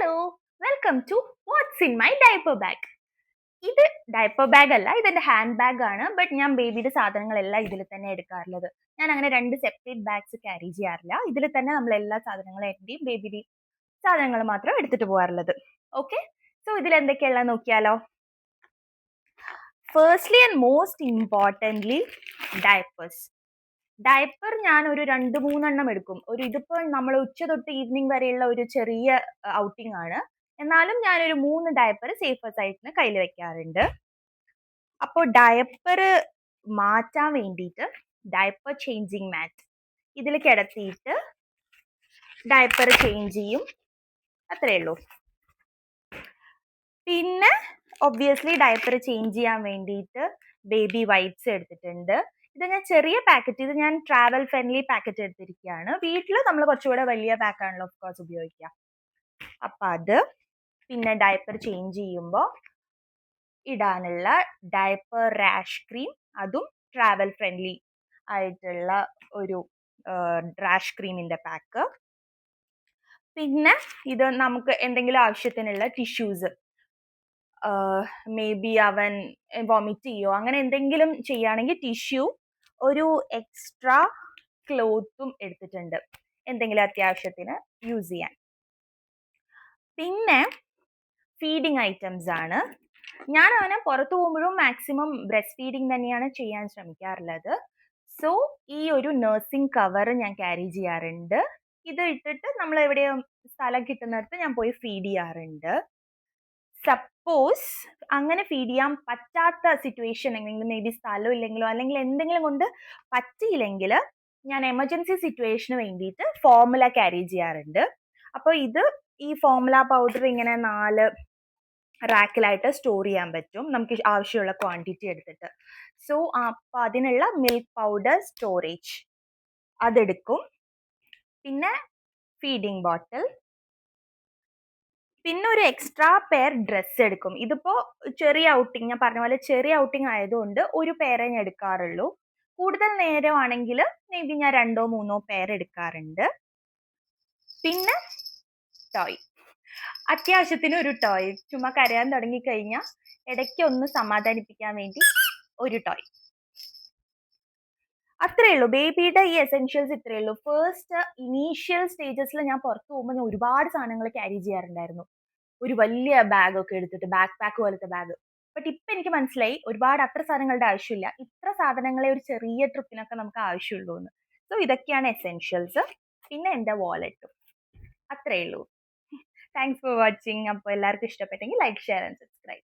Hello, welcome to what's in my diaper bag. ഇത് diaper bag അല്ല, ഇതെന്റെ hand bag ആണ്. ബട്ട് ഞാൻ ബേബിയുടെ സാധനങ്ങളെല്ലാം ഇതിൽ തന്നെ എടുക്കാറുള്ളത്. ഞാൻ അങ്ങനെ രണ്ട് സെപ്പറേറ്റ് ബാഗ്സ് ക്യാരി ചെയ്യാറില്ല. ഇതിൽ തന്നെ നമ്മൾ എല്ലാ സാധനങ്ങളും എന്റെയും ബേബിയുടെയും സാധനങ്ങൾ മാത്രം എടുത്തിട്ട് പോകാറുള്ളത്. ഓക്കെ, സോ ഇതിൽ എന്തൊക്കെയുള്ള നോക്കിയാലോ. Firstly and most importantly diapers. Diaper ഞാൻ ഒരു 2-3 എടുക്കും. ഇതിപ്പോ നമ്മൾ ഉച്ച തൊട്ട് ഈവനിങ് വരെയുള്ള ഒരു ചെറിയ ഔട്ടിംഗ് ആണ്. എന്നാലും ഞാനൊരു 3 ഡയപ്പർ സേഫർ സൈഡിന് കയ്യിൽ വെക്കാറുണ്ട്. അപ്പോൾ ഡയപ്പർ മാറ്റാൻ വേണ്ടിയിട്ട് ഡയപ്പർ ചേഞ്ചിങ് മാറ്റ് ഇതിൽ കിടത്തിയിട്ട് ഡയപ്പർ ചേഞ്ച് ചെയ്യും, അത്രേ ഉള്ളൂ. പിന്നെ ഒബ്വിയസ്ലി ഡയപ്പർ ചേഞ്ച് ചെയ്യാൻ വേണ്ടിയിട്ട് ബേബി വൈപ്സ് എടുത്തിട്ടുണ്ട്. ഇത് ഞാൻ ചെറിയ പാക്കറ്റ്, ഇത് ഞാൻ ട്രാവൽ ഫ്രണ്ട്ലി പാക്കറ്റ് എടുത്തിരിക്കുകയാണ്. വീട്ടിൽ നമ്മൾ കുറച്ചുകൂടെ വലിയ പാക്കാണല്ലോ ഓഫ് കോഴ്സ് ഉപയോഗിക്കുക. അപ്പം അത്, പിന്നെ ഡയപ്പർ ചേഞ്ച് ചെയ്യുമ്പോൾ ഇടാനുള്ള ഡയപ്പർ റാഷ് ക്രീം, അതും ട്രാവൽ ഫ്രണ്ട്ലി ആയിട്ടുള്ള ഒരു റാഷ് ക്രീമിൻ്റെ പാക്ക്. പിന്നെ ഇത് നമുക്ക് എന്തെങ്കിലും ആവശ്യത്തിനുള്ള ടിഷ്യൂസ്, മേ ബി അവൻ വോമിറ്റ് ചെയ്യോ അങ്ങനെ എന്തെങ്കിലും ചെയ്യുകയാണെങ്കിൽ ടിഷ്യൂ, ഒരു എക്സ്ട്രാ ക്ലോത്തും എടുത്തിട്ടുണ്ട് എന്തെങ്കിലും അത്യാവശ്യത്തിന് യൂസ് ചെയ്യാൻ. പിന്നെ ഫീഡിങ് ഐറ്റംസ് ആണ്. ഞാൻ അവനെ പുറത്തു പോകുമ്പോഴും മാക്സിമം ബ്രസ്റ്റ് ഫീഡിങ് തന്നെയാണ് ചെയ്യാൻ ശ്രമിക്കാറുള്ളത്. സോ ഈ ഒരു നഴ്സിംഗ് കവർ ഞാൻ ക്യാരി ചെയ്യാറുണ്ട്. ഇത് ഇട്ടിട്ട് നമ്മൾ എവിടെയോ സ്ഥലം കിട്ടുന്നിടത്ത് ഞാൻ പോയി ഫീഡ് ചെയ്യാറുണ്ട്. സപ്പോസ് അങ്ങനെ ഫീഡ് ചെയ്യാൻ പറ്റാത്ത സിറ്റുവേഷൻ എങ്കിലും, മേ ബി സ്ഥലം ഇല്ലെങ്കിലോ അല്ലെങ്കിൽ എന്തെങ്കിലും കൊണ്ട് പറ്റിയില്ലെങ്കിൽ ഞാൻ എമർജൻസി സിറ്റുവേഷന് വേണ്ടിയിട്ട് ഫോർമുല ക്യാരി ചെയ്യാറുണ്ട്. അപ്പോൾ ഈ ഫോർമുല പൗഡർ ഇങ്ങനെ 4 റാക്കിലായിട്ട് സ്റ്റോർ ചെയ്യാൻ പറ്റും നമുക്ക് ആവശ്യമുള്ള ക്വാണ്ടിറ്റി എടുത്തിട്ട്. സോ അപ്പോൾ അതിനുള്ള മിൽക്ക് പൗഡർ സ്റ്റോറേജ് അതെടുക്കും. പിന്നെ ഫീഡിങ് ബോട്ടിൽ, പിന്നെ ഒരു എക്സ്ട്രാ പെയർ ഡ്രസ്സ് എടുക്കും. ഇതിപ്പോൾ ചെറിയ ഔട്ടിങ്, ഞാൻ പറഞ്ഞ പോലെ ചെറിയ ഔട്ടിങ് ആയതുകൊണ്ട് ഒരു പെയറേ ഞാൻ എടുക്കാറുള്ളൂ. കൂടുതൽ നേരമാണെങ്കിൽ മേ ബി ഞാൻ 2-3 പെയർ എടുക്കാറുണ്ട്. പിന്നെ ടോയ്, അത്യാവശ്യത്തിന് ഒരു ടോയ്, ചുമ്മാ കരയാൻ തുടങ്ങിക്കഴിഞ്ഞാൽ ഇടയ്ക്ക് ഒന്ന് സമാധാനിപ്പിക്കാൻ വേണ്ടി ഒരു ടോയ്. അത്രേ ഉള്ളൂ. ബേബിയുടെ ഈ എസെൻഷ്യൽസ് ഇത്രയേ ഉള്ളൂ. ഫസ്റ്റ് ഇനീഷ്യൽ സ്റ്റേജസിൽ ഞാൻ പുറത്തു പോകുമ്പോൾ ഞാൻ ഒരുപാട് സാധനങ്ങൾ ക്യാരി ചെയ്യാറുണ്ടായിരുന്നു. ഒരു വലിയ ബാഗ് ഒക്കെ എടുത്തിട്ട്, ബാക്ക് പാക്ക് പോലത്തെ ബാഗ്. ബട്ട് ഇപ്പം എനിക്ക് മനസ്സിലായി ഒരുപാട് അത്ര സാധനങ്ങളുടെ ആവശ്യമില്ല. ഇത്ര സാധനങ്ങളെ ഒരു ചെറിയ ട്രിപ്പിനൊക്കെ നമുക്ക് ആവശ്യമുള്ളൂ എന്ന്. സോ ഇതൊക്കെയാണ് എസെൻഷ്യൽസ്. പിന്നെ എൻ്റെ വാലറ്റും. അത്രേ ഉള്ളൂ. Thanks for watching. അപ്പോൾ എല്ലാവർക്കും ഇഷ്ടപ്പെട്ടെങ്കിൽ ലൈക്ക്, ഷെയർ ആൻഡ് സബ്സ്ക്രൈബ്.